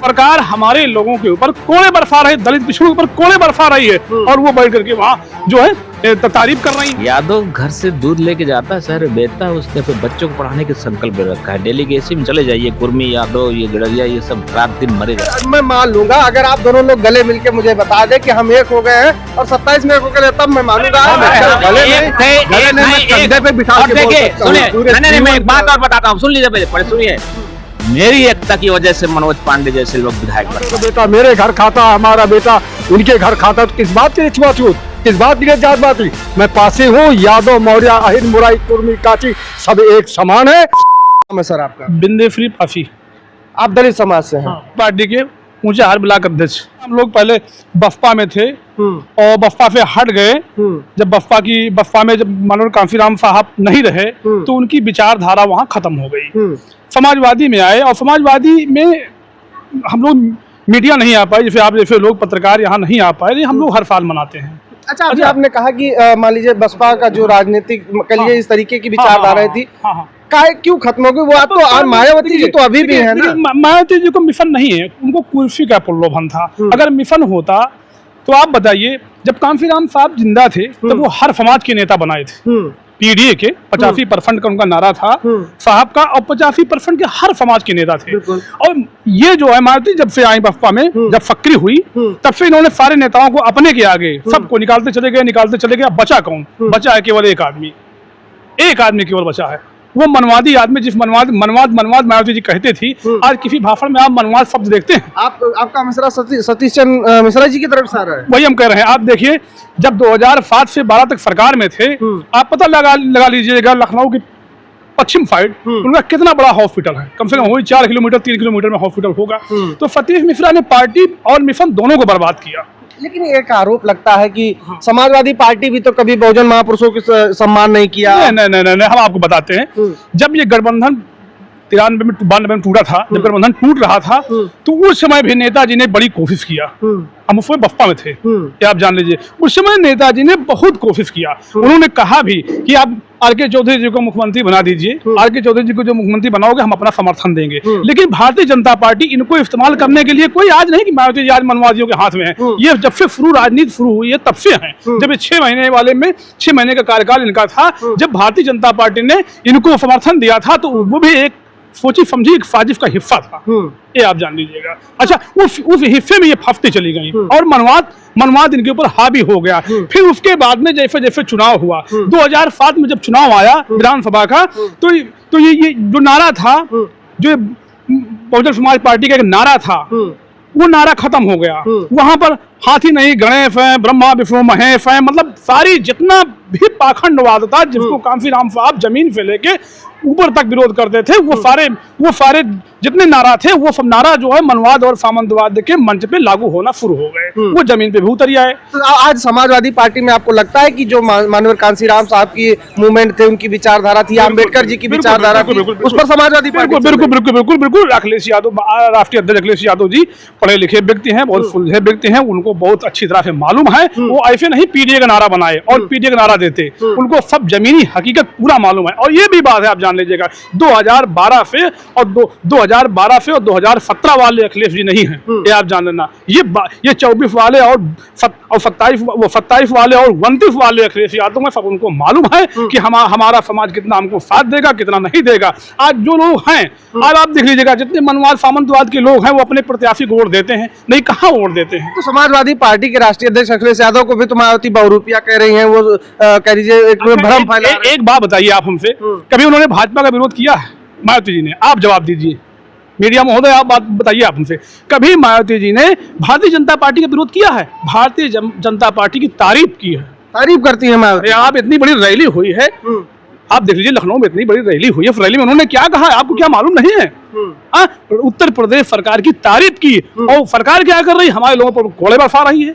सरकार हमारे लोगों के ऊपर कोड़े बरसा रही, दलित पिछड़ों के ऊपर कोड़े बरसा रही है और वो बैठ करके वहाँ जो है तारीफ कर रही है। यादव घर से दूध लेके जाता है, शहर बेचता है, उसने फिर बच्चों को पढ़ाने के संकल्प में रखा है। डेलीगेसी में चले जाइए, कुर्मी यादव, ये गड़रिया, ये सब रात दिन मरेगा। मैं मान लूंगा अगर आप दोनों लोग गले मिलके मुझे बता दे कि हम एक हो गए हैं और 27 में एक हो गए, तब मैं मानूंगा। सुनिए, मैं एक बात और बताता हूँ, सुन लीजिए पहले सुनिए। मेरी एकता की वजह से मनोज पांडे जैसे लोग विधायक बने। बेटा मेरे घर खाता, हमारा बेटा उनके घर खाता, तो किस बात की छुआछूत, किस बात की जातपाती? मैं पासी हूँ, यादव, मौर्य, अहिर, मुराई, कुर्मी, काची सब एक समान है। सर आपका बिंदे फ्री पाफी, आप दलित समाज से हैं। पार्टी के ऊंचे हार ब्लॉक अध्यक्ष। हम लोग पहले बसपा में थे और बसपा से हट गए। जब बसपा में जब मनोज कांफीराम साहब नहीं रहे तो उनकी विचारधारा वहाँ खत्म हो गई। समाजवादी में आए और समाजवादी में हम लोग मीडिया नहीं आ पाए, जैसे आप जैसे लोग पत्रकार यहाँ नहीं आ पाए, हम लोग हर साल मनाते हैं। अच्छा, अभी आपने कहा कि मान लीजिए बसपा का जो राजनीतिक कलिए इस तरीके की विचारधारा थी, क्यों खत्म हो गई? वो आप तो मायावती जी तो अभी भी है ना। मायावती जी को मिशन नहीं है, उनको कुर्सी का प्रलोभन था। अगर मिशन होता तो आप बताइए, जब कांफीराम साहब जिंदा थे तब वो हर समाज के नेता बनाए थे। पीडीए के 85% का उनका नारा था साहब का, और 85% के हर समाज के नेता थे। और ये जो है मायावती जब से आई बसपा में, जब सक्रिय हुई तब से इन्होंने सारे नेताओं को अपने के आगे सबको निकालते चले गए। बचा कौन? बचा है केवल एक आदमी केवल बचा है, वो मनवादी आदमी, जिस मनवाद मायावती जी कहते थी। आज किसी भाषण में आप मनवाद शब्द देखते हैं? आपका मिश्रा सतीश चंद्र मिश्रा जी की तरफ से आ रहा है। वही हम कह रहे हैं। आप देखिए, जब 2007 से 12 तक सरकार में थे, आप पता लगा लीजिएगा लखनऊ की पश्चिम साइड उनका कितना बड़ा हॉस्पिटल है। कम से कम वही 4 किलोमीटर 3 किलोमीटर में हॉस्पिटल होगा। तो सतीश मिश्रा ने पार्टी और मिशन दोनों को बर्बाद किया। लेकिन एक आरोप लगता है कि समाजवादी पार्टी भी तो कभी बहुजन महापुरुषों की सम्मान नहीं किया। नहीं, हम आपको बताते हैं। जब ये गठबंधन 92 में टूटा था, जब गठबंधन टूट रहा था, तो उस समय भी नेताजी ने बड़ी कोशिश किया। हम उस समय बसपा में थे, ये आप जान लीजिए। उस समय नेताजी ने बहुत कोशिश किया। उन्होंने कहा भी कि आप आर.के. चौधरी जी को मुख्यमंत्री बना दीजिए, आर.के. चौधरी जी को जो मुख्यमंत्री बनाओगे हम अपना समर्थन देंगे। लेकिन भारतीय जनता पार्टी इनको इस्तेमाल करने के लिए, कोई आज नहीं कि मायावती जी आज मनवादियों के हाथ में है। ये जब से राजनीति शुरू हुई है तब से है। जब 6 महीने वाले में 6 महीने का कार्यकाल इनका था, जब भारतीय जनता पार्टी ने इनको समर्थन दिया था, तो वो भी एक सोची समझी एक साजिश का हिस्सा था, ये आप जान लीजिएगा। अच्छा, उस हिस्से में ये फंसती चली गई और मनवाद इनके ऊपर हावी हो गया। फिर उसके बाद में जैसे जैसे चुनाव हुआ, 2007 में जब चुनाव आया विधानसभा का, तो ये जो नारा था, जो बहुजन समाज पार्टी का एक नारा था, वो नारा खत्म हो गया। वहां पर हाथी नहीं गणेश है, ब्रह्मा विष्णु महेश है, मतलब सारी जितना भी पाखंडवाद था, जिसको कांफीराम साहब जमीन से लेके ऊपर तक विरोध करते थे, वो सारे जितने नारा थे, वो सब नारा जो है मनवाद और सामंतवाद के मंच पे लागू होना शुरू हो गए। वो जमीन पे भी उतर आए। तो आज समाजवादी पार्टी में आपको लगता है कि जो माननीय कांशीराम साहब की मूवमेंट थे, उनकी विचारधारा थी, अम्बेडकर जी की विचारधारा थी, उस पर समाजवादी पार्टी बिल्कुल अखिलेश यादव, राष्ट्रीय अध्यक्ष अखिलेश यादव जी पढ़े लिखे व्यक्ति हैं, बहुत सुलझे व्यक्ति हैं, उनको बहुत अच्छी तरह से मालूम है। वो ऐसे नहीं पीडीए का नारा बनाए और पीडीए का नारा देते, उनको सब जमीनी हकीकत पूरा मालूम है। और ये भी बात है, आप जान लीजिएगा, 2012 से और 2017 वाले अखिलेश जी नहीं हैं, ये आप जान लेना। ये 24 वाले और 27 वाले और 29 वाले अखिलेश यादव में सब उनको मालूम है कि हमारा समाज कितना हमको साथ देगा, कितना नहीं देगा। आज जो लोग हैं, आज आप देख लीजिएगा, जितने मनवाद सामंतवाद के लोग हैं, वो अपने प्रत्याशी को वोट देते हैं, नहीं कहाँ वोट देते हैं। तो समाजवादी पार्टी के राष्ट्रीय अध्यक्ष अखिलेश यादव को भी तो मायावती बहुरूपिया कह रही हैं, वो कह लीजिए एक भ्रम फैला। एक बात बताइए आप हमसे, कभी उन्होंने भाजपा का विरोध किया है मायावती जी ने? आप जवाब दीजिए, मीडिया महोदय, आप बात बताइए आप हमसे, कभी मायावती जी ने भारतीय जनता पार्टी का विरोध किया है? भारतीय जनता पार्टी की तारीफ की है, तारीफ करती है मायावती। आप इतनी बड़ी रैली हुई है, आप देख लीजिए लखनऊ में इतनी बड़ी रैली हुई है, उस रैली में उन्होंने क्या कहा है आपको क्या मालूम नहीं है? उत्तर प्रदेश सरकार की तारीफ की, और सरकार क्या कर रही है? हमारे लोगों पर कोड़े बरसा रही है।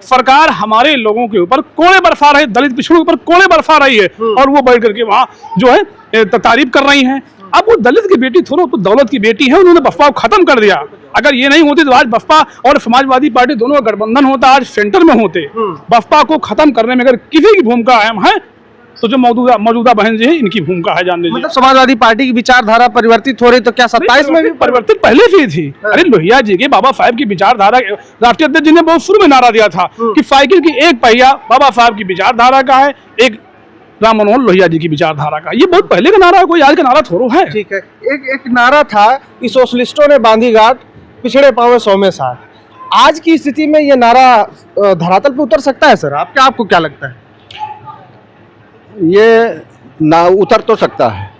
सरकार हमारे लोगों के ऊपर कोड़े बरसा रही है, दलित पिछड़ों के ऊपर कोड़े बरसा रही है और वो बैठ करके वहाँ जो है तारीफ कर रही है। अब वो दलित की बेटी थोड़ा तो दौलत की बेटी है, उन्होंने बसपा को खत्म कर दिया। अगर ये नहीं होती तो आज बसपा और समाजवादी पार्टी दोनों का गठबंधन होता, आज सेंटर में होते। बसपा को खत्म करने में अगर किसी की भूमिका अहम है तो जो मौजूदा बहन जी है इनकी भूमिका है, जान लीजिए। मतलब समाजवादी पार्टी की विचारधारा परिवर्तित हो रही, तो क्या 27 में भी परिवर्तित पहले से ही थी। अरे लोहिया जी के बाबा साहब की विचारधारा, राष्ट्रीय अध्यक्ष जी ने बहुत शुरू में नारा दिया था कि साइकिल की एक पहिया बाबा साहब की विचारधारा का है, एक राम मनोहर लोहिया जी की विचारधारा का। ये बहुत पहले का नारा है, कोई आज का नारा थोड़ो है। ठीक है। एक नारा था कि सोशलिस्टों ने बांधी गांठ, पिछड़े पांव 100 में 60। आज की स्थिति में ये नारा धरातल पे उतर सकता है सर? आपको क्या लगता है? ये ना उतर तो सकता है।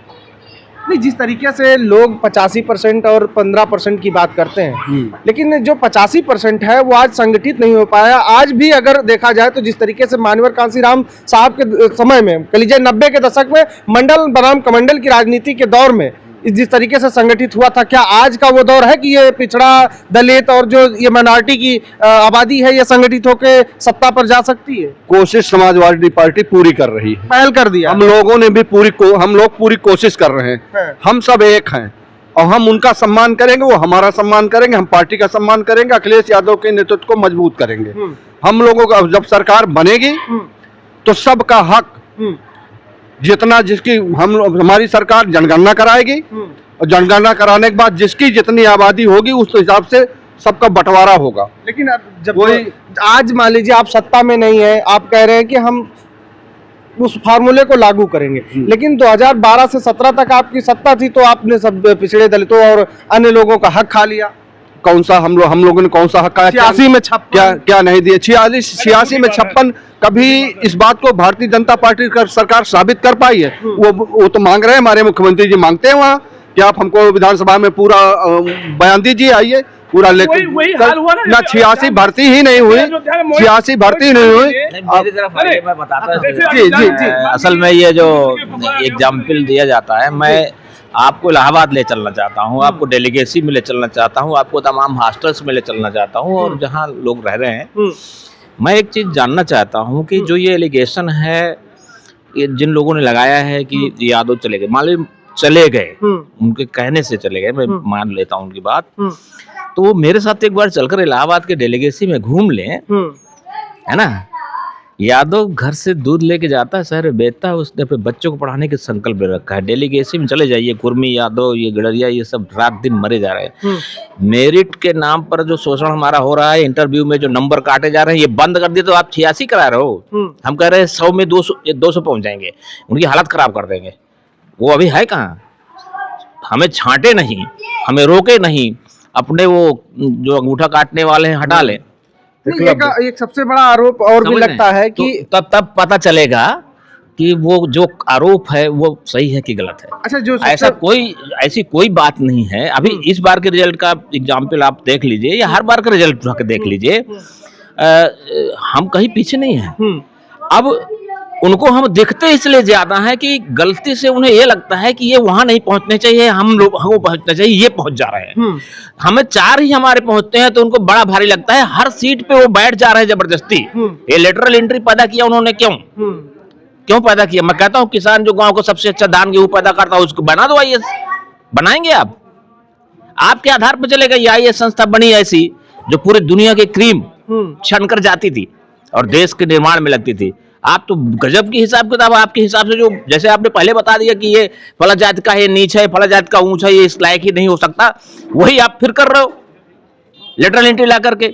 नहीं, जिस तरीके से लोग 85% और 15% की बात करते हैं, लेकिन जो 85% है वो आज संगठित नहीं हो पाया। आज भी अगर देखा जाए तो जिस तरीके से मानवर कांसीराम साहब के समय में, कह लीजिए 90 के दशक में मंडल बनाम कमंडल की राजनीति के दौर में जिस तरीके से संगठित हुआ था, क्या आज का वो दौर है कि ये पिछड़ा, दलित और जो ये माइनॉरिटी की आबादी है ये संगठित होकर सत्ता पर जा सकती है? कोशिश समाजवादी पार्टी पूरी कर रही है, पहल कर दिया। हम लोगों ने भी हम लोग पूरी कोशिश कर रहे हैं। हम सब एक हैं और हम उनका सम्मान करेंगे, वो हमारा सम्मान करेंगे, हम पार्टी का सम्मान करेंगे, अखिलेश यादव के नेतृत्व को मजबूत करेंगे। हम लोगों का जब सरकार बनेगी तो सबका हक, जितना जिसकी हमारी सरकार जनगणना कराएगी और जनगणना कराने के बाद जिसकी जितनी आबादी होगी उस हिसाब से सबका बंटवारा होगा। लेकिन अब जब आज मान लीजिए आप सत्ता में नहीं है, आप कह रहे हैं कि हम उस फार्मूले को लागू करेंगे, लेकिन 2012 से 17 तक आपकी सत्ता थी तो आपने सब पिछड़े दलितों और अन्य लोगों का हक खा लिया। कौन सा हम लोगों ने कौन सा हक खाया? 86 में 56 क्या नहीं दिए? 86 में 56 कभी इस बात को भारतीय जनता पार्टी का सरकार साबित कर पाई है? वो तो मांग रहे हैं, हमारे मुख्यमंत्री जी मांगते हैं वहाँ कि आप हमको विधानसभा में पूरा बयान दीजिए, आइए पूरा लेकर। ना 86 भर्ती ही नहीं हुई, 86 भर्ती नहीं हुई। मेरी तरफ आइए, मैं बताता हूँ। जी। असल में ये जो एग्जाम्पल दिया जाता है, मैं आपको इलाहाबाद ले चलना चाहता हूँ, आपको डेलीगेसी में ले चलना चाहता हूँ, आपको तमाम हॉस्टल्स में ले चलना चाहता हूँ और जहाँ लोग रह रहे हैं। मैं एक चीज़ जानना चाहता हूँ कि जो ये एलिगेशन है, ये जिन लोगों ने लगाया है कि यादव चले गए, मान लो चले गए, उनके कहने से चले गए, मैं मान लेता हूँ उनकी बात, तो वो मेरे साथ एक बार चलकर इलाहाबाद के डेलीगेसी में घूम लें, है ना। यादव घर से दूध लेके जाता है, शहर बेचता है, उसने अपने बच्चों को पढ़ाने के संकल्प ले रखा है। डेलीगेसी में चले जाइए, कुर्मी यादव, ये गडरिया, ये सब रात दिन मरे जा रहे हैं। मेरिट के नाम पर जो शोषण हमारा हो रहा है, इंटरव्यू में जो नंबर काटे जा रहे हैं, ये बंद कर दिए तो आप 86 करा रहे हो। हम कह रहे हैं 100 में 200 पहुंच जाएंगे, उनकी हालत खराब कर देंगे। वो अभी है कहाँ? हमें छांटे नहीं, हमें रोके नहीं, अपने वो जो अंगूठा काटने वाले हैं हटा लें। एक सबसे बड़ा आरोप और भी लगता है कि तो तब पता चलेगा कि वो जो आरोप है वो सही है कि गलत है। अच्छा, जो ऐसी कोई बात नहीं है। अभी इस बार के रिजल्ट का एग्जाम्पल आप देख लीजिए या हर बार का रिजल्ट देख लीजिए, हम कहीं पीछे नहीं हैं। अब उनको हम देखते इसलिए ज्यादा है कि गलती से उन्हें ये लगता है कि ये वहां नहीं पहुंचने चाहिए, हमको पहुंचना चाहिए, ये पहुंच जा रहे हैं। हमें 4 ही हमारे पहुंचते हैं तो उनको बड़ा भारी लगता है, हर सीट पे वो बैठ जा रहे हैं जबरदस्ती। ये लेटरल एंट्री पैदा किया उन्होंने, क्यों पैदा किया? मैं कहता हूँ किसान जो गांव को सबसे अच्छा धान गेहूं पैदा करता है उसको बना दो आईएएस। बनाएंगे आप? आपके आधार पर चलेगा? ये आईएएस संस्था बनी ऐसी जो पूरी दुनिया की क्रीम छन कर जाती थी और देश के निर्माण में लगती थी। आप तो गजब की हिसाब किताब, आपके हिसाब से जो, जैसे आपने पहले बता दिया कि ये फला जात का है नीच है, फला जात का ऊंच है, ये इस लायक ही नहीं हो सकता, वही आप फिर कर रहे हो लेटरल एंट्री ला करके।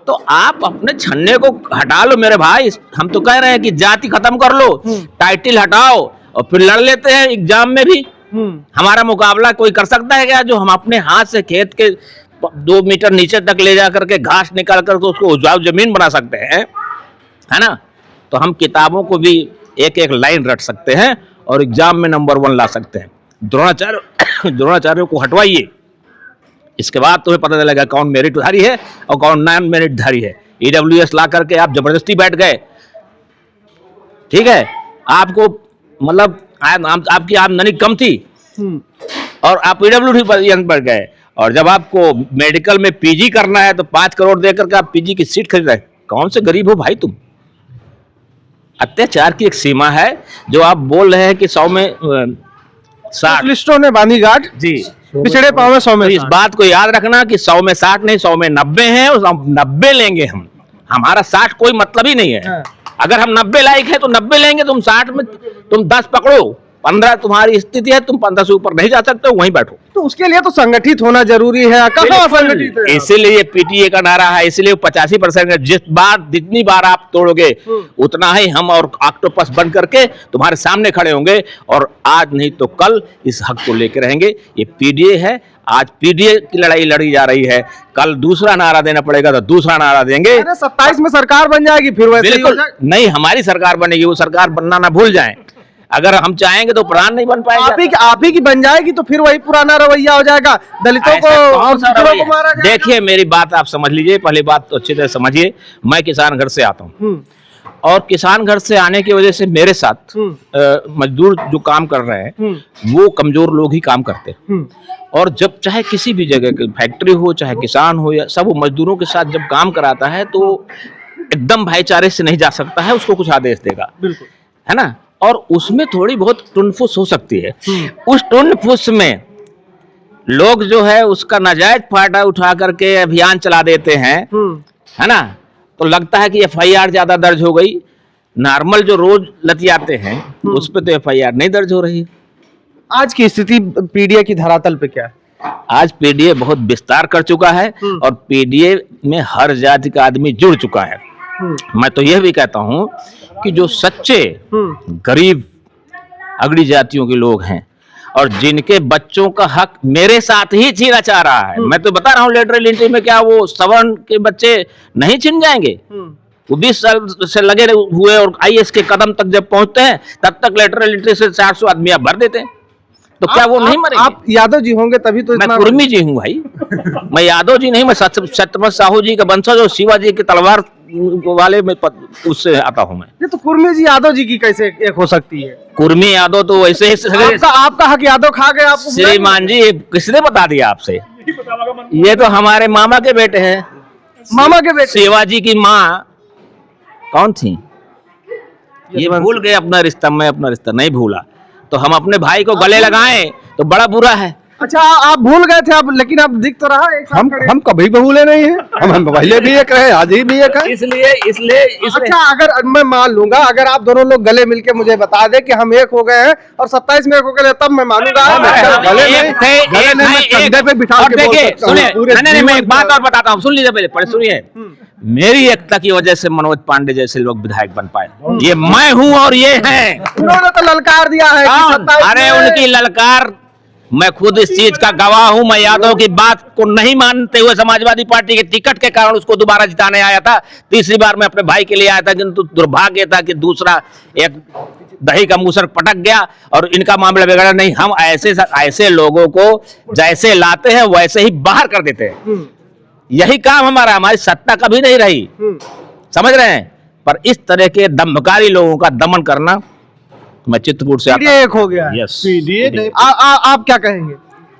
तो आप अपने छन्ने को हटा लो मेरे भाई। हम तो कह रहे हैं कि जाति खत्म कर लो, टाइटल हटाओ और फिर लड़ लेते हैं एग्जाम में भी। हमारा मुकाबला कोई कर सकता है क्या? जो हम अपने हाथ से खेत के 2 मीटर नीचे तक ले जा करके घास निकाल करके उसको उपजाऊ जमीन बना सकते हैं, है ना। तो हम किताबों को भी एक एक लाइन रट सकते हैं और एग्जाम में नंबर 1 ला सकते हैं। द्रोणाचार्य को हटवाइए, इसके बाद तुम्हें पता चलेगा कौन मेरिटधारी है और कौन नॉन मेरिटधारी है। ईडब्ल्यूएस ला करके आप जबरदस्ती बैठ गए, ठीक है, आपको मतलब आपकी आमदनी कम थी और आप ईडब्ल्यूडी पर गए, और जब आपको मेडिकल में पीजी करना है तो 5 करोड़ देकर के आप पीजी की सीट खरीद रहे। कौन से गरीब हो भाई तुम? अत्याचार की एक सीमा है। जो आप बोल रहे हैं कि 100 में 60 लिस्टों ने बांधी गांठ, जी पिछड़े पांव में 100 में। इस बात को याद रखना कि 100 में 60 नहीं, 100 में 90 है और 90 लेंगे हम। हमारा 60 कोई मतलब ही नहीं है। अगर हम 90 लायक है तो 90 लेंगे, तुम 60 में तुम 10 पकड़ो, 15 तुम्हारी स्थिति है, तुम 15 से ऊपर नहीं जा सकते हो, वहीं बैठो। तो उसके लिए तो संगठित होना जरूरी है। कहाँ संगठित है? इसीलिए पीटीए का नारा है, इसीलिए 85% जितनी बार आप तोड़ोगे उतना ही हम और ऑक्टोपस बन करके तुम्हारे सामने खड़े होंगे, और आज नहीं तो कल इस हक को लेकर रहेंगे। ये पीडीए है, आज पीडीए की लड़ाई लड़ी जा रही है, कल दूसरा नारा देना पड़ेगा तो दूसरा नारा देंगे। 27 में सरकार बन जाएगी फिर वैसे ही हो बिल्कुल नहीं, हमारी सरकार बनेगी, वो सरकार बनना ना भूल जाएं। अगर हम चाहेंगे तो प्रधान नहीं बन पाएगा। आप ही की बन जाएगी तो फिर वही पुराना रवैया हो जाएगा, दलितों को को मारा जाएगा। देखिए मेरी बात आप समझ लीजिए, पहली बात तो अच्छी तरह समझिए, मैं किसान घर से आता हूँ और किसान घर से आने की वजह से मेरे साथ मजदूर जो काम कर रहे हैं वो कमजोर लोग ही काम करते हैं। और जब चाहे किसी भी जगह की फैक्ट्री हो, चाहे किसान हो, या सब मजदूरों के साथ जब काम कराता है तो एकदम भाईचारे से नहीं जा सकता है, उसको कुछ आदेश देगा, बिल्कुल है ना। और उसमें थोड़ी बहुत टुनफुस हो सकती है। उस टुनफुस में लोग जो है उसका नाजायज फायदा उठा करके अभियान चला देते हैं, है ना। तो लगता है कि एफआईआर ज्यादा दर्ज हो गई, नॉर्मल जो रोज लतियाते हैं उस पे तो एफआईआर नहीं दर्ज हो रही। आज की स्थिति पीडीए की धरातल पे क्या है? आज पीडीए बहुत विस्तार कर चुका है और पीडीए में हर जाति का आदमी जुड़ चुका है। मैं तो यह भी कहता हूं कि जो सच्चे गरीब अगड़ी जातियों के लोग हैं और जिनके बच्चों का हक मेरे साथ ही छीना चाह रहा है, मैं तो बता रहा हूँ लेटरल एंट्री में क्या वो सवर्ण के बच्चे नहीं छिन जाएंगे? वो 20 साल से लगे हुए और आईएएस के कदम तक जब पहुंचते हैं तब तक लेटरल एंट्री से 400 आदमी आप भर देते हैं, तो क्या वो नहीं मरेंगे? आप यादव जी होंगे तभी तो। मैं कुर्मी जी हूँ भाई, मैं यादव जी नहीं, मैं सत्यवत साहू जी का वंशज और शिवाजी की तलवार वाले में उससे आता हूँ मैं। ये तो कुर्मी जी यादव जी की कैसे एक हो सकती है? कुर्मी यादव तो वैसे ही आपका हक यादव खा गए आपको? श्रीमान जी किसने बता दिया आपसे? ये तो हमारे मामा के बेटे हैं। मामा के बेटे? शिवाजी की माँ कौन थी ये भूल गए अपना रिश्ता, मैं अपना रिश्ता नहीं भूला, तो हम अपने भाई को गले लगाएं तो बड़ा बुरा है। अच्छा आप भूल गए थे आप, लेकिन अब दिख तो रहा है हम कभी भूले नहीं हैं, हम पहले भी एक रहे, आज ही भी एक है। इसलिए अच्छा अगर मैं मान लूंगा, अगर आप दोनों लोग गले मिलके मुझे बता दे कि हम एक हो गए हैं और 27 में एक हो गए, तब मैं मानूंगा। गले पे बिठा के देखिए, सुनिए मैं एक बात और बताता हूँ, सुन लीजिए पहले सुनिए। मेरी एकता की वजह से मनोज पांडे जैसे लोग विधायक बन पाए, ये मैं हूँ और ये हैं। उन्होंने तो ललकार दिया है। अरे उनकी ललकार, मैं खुद इस चीज का गवाह हूं। मैं यादव की बात को नहीं मानते हुए समाजवादी पार्टी के टिकट के कारण उसको दोबारा जिताने आया था। तीसरी बार मैं अपने भाई के लिए आया था, किंतु दुर्भाग्य था कि दूसरा एक दही का मूसर पटक गया और इनका मामला बिगड़ा नहीं। हम ऐसे लोगों को जैसे लाते हैं वैसे ही बाहर कर देते हैं, यही काम हमारा। हमारी सत्ता कभी नहीं रही, समझ रहे हैं, पर इस तरह के दम्भकारी लोगों का दमन करना। मैं चित्रकूट से पीडीए एक हो गया। यस पीडीए आप क्या कहेंगे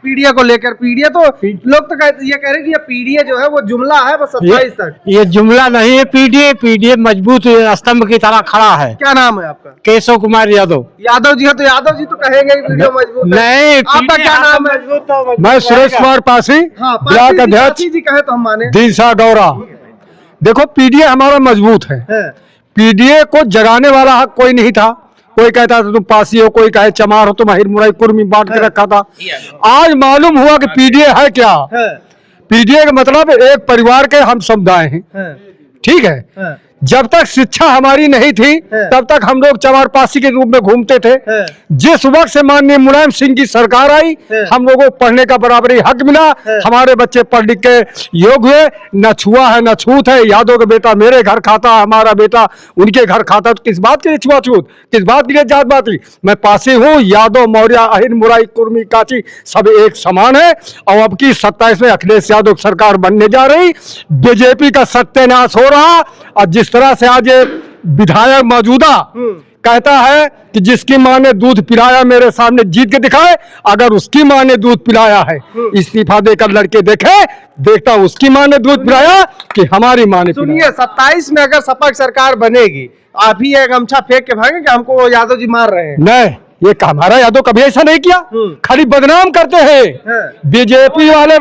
पीडीए को लेकर? पीडीए तो लोग तो ये कह रहे हैं कि ये पीडीए जो है वो जुमला है बस 27 तक। ये जुमला नहीं है, पीडीए मजबूत स्तंभ की तरह खड़ा है। क्या नाम है आपका? केशव कुमार यादव। यादव जी है तो यादव जी तो कहेंगे पीडीए मजबूत नहीं। आपका क्या नाम है? मैं सुरेश कुमार पासी, ब्लॉक अध्यक्ष जी कहे तो हम माने। दीनसा डौरा। देखो पीडीए हमारा मजबूत है, पीडीए को जगाने वाला हक कोई नहीं था। कोई कहता था तुम पासी हो, कोई कहे चमार हो, तुम अहिर मुराई कुर्मी बांट के रखा था। आज मालूम हुआ कि पीडीए है क्या। पीडीए का मतलब एक परिवार के हम समुदाय हैं, ठीक है। जब तक शिक्षा हमारी नहीं थी तब तक हम लोग चमार पासी के रूप में घूमते थे। जिस वक्त से माननीय मुलायम सिंह की सरकार आई, हम लोगों को पढ़ने का बराबरी हक मिला, हमारे बच्चे पढ़ लिख के योग हुए। न छुआ है न छूत है, यादव का बेटा मेरे घर खाता, हमारा बेटा उनके घर खाता, तो किस बात के लिए छुआछूत, किस बात के लिए जात बाती? मैं पासी हूँ, यादव मौर्य अहिर मुराई कुर्मी काची सब एक समान है। और अब की 27 में अखिलेश यादव सरकार बनने जा रही, बीजेपी का सत्यानाश हो रहा। और जिस तरह से आज ये विधायक मौजूदा कहता है कि जिसकी मां ने दूध पिलाया मेरे सामने जीत के दिखाए, अगर उसकी मां ने दूध पिलाया है इस्तीफा देकर लड़के देखे, देखता उसकी मां ने दूध पिलाया कि हमारी मां ने। सुनिए 27 में अगर सपा सरकार बनेगी, आप ही एक गमछा फेंक के भागेंगे कि हमको यादव जी मार रहे हैं? नहीं, ये हमारा यादव कभी ऐसा नहीं किया, खाली बदनाम करते हैं बीजेपी वाले।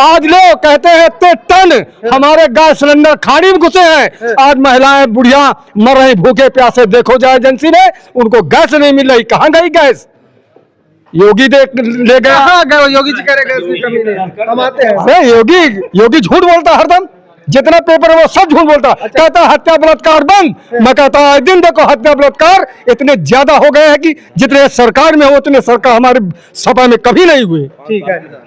आज लोग कहते हैं इतने टन हमारे गैस सिलेंडर खाड़ी में घुसे हैं, आज महिलाएं बुढ़िया मर रही भूखे प्यासे। देखो जाए एजेंसी में उनको गैस नहीं मिल रही, कहाँ गई गैस? योगी ले गया, योगी जी कह रहे गैस की कमी नहीं, हम आते हैं। अरे योगी झूठ बोलता है हरदम, जितना पेपर है वो सब झूठ बोलता। कहता है हत्या बलात्कार बंद, मैं कहता हूँ दिन देखो हत्या बलात्कार इतने ज्यादा हो गए हैं कि जितने सरकार में हो उतने सरकार हमारे सभा में कभी नहीं हुए। ठीक है।